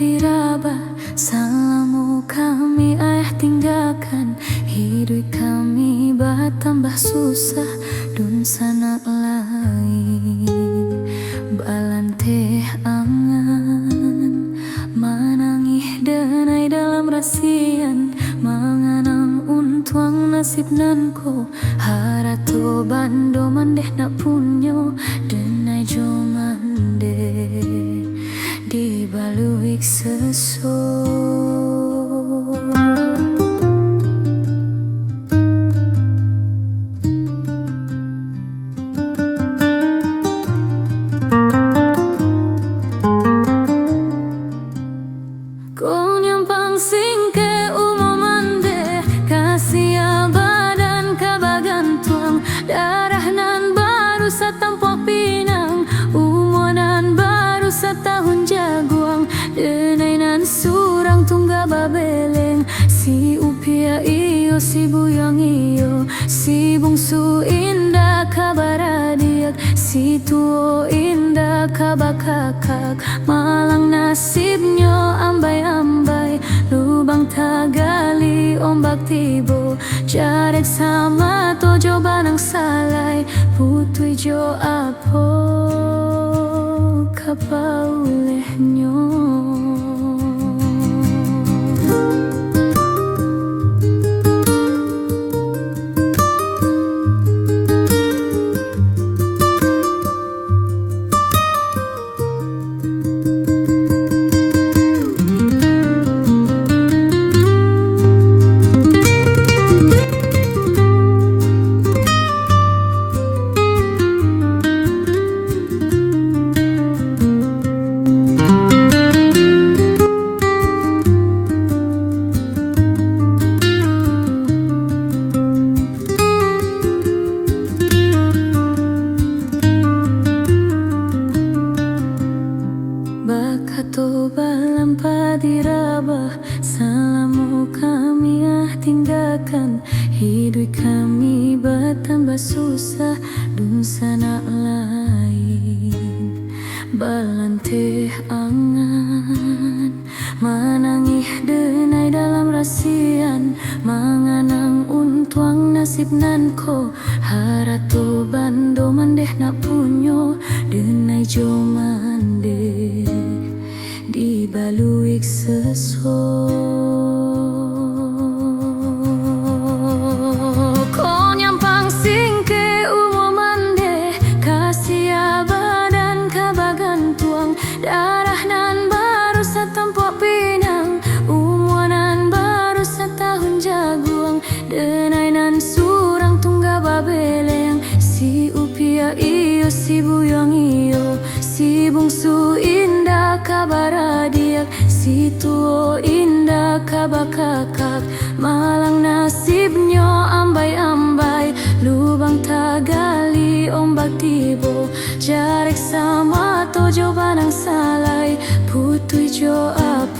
diraba, salamu kami ayah tinggalkan. Hidup kami bertambah susah dun sana lain. Balanteh angan manangih denai dalam rasian, menganang untuang nasib nanko. Harato bando mandeh nak punyo denai jomande dibaluik seso. Konyang pangsing ke umumande, kasih badan kabagantuang. Darah nan baru satampok pinang, umuanan baru setahun jaguang. Denai nan surang tungga babeleng, si upia iyo si buyang iyo. Si bungsu indah kabaradiak, si tuo indah kabakakak. Malang nasibnyo ambai-ambai, lubang tagali ombak tibo. Jarek sama tojo banang salai, putui jo apo kapaulehnya. Bakato balampa diraba, salamu kami tinggalkan. Hidup kami bertambah susah dun sana lain. Balanteh angan manangih denai dalam rasian, menganang untuang nasib nanko. Harato bando mandeh nak punyo denai jomande dibaluik seso. Konyang pangsing ke umumande, kasih badan kabagantuang. Darah nan baru satampok pinang, umuanan baru setahun jaguang. Denai nan surang tungga babeleng, si upia iyo si buyang iyo. Si bungsu indah kabaradiak, si tuo indah kabakakak. Malang nasibnyo ambai-ambai, lubang tagali ombak tibo. Jarek sama tojo banang salai, putui jo apa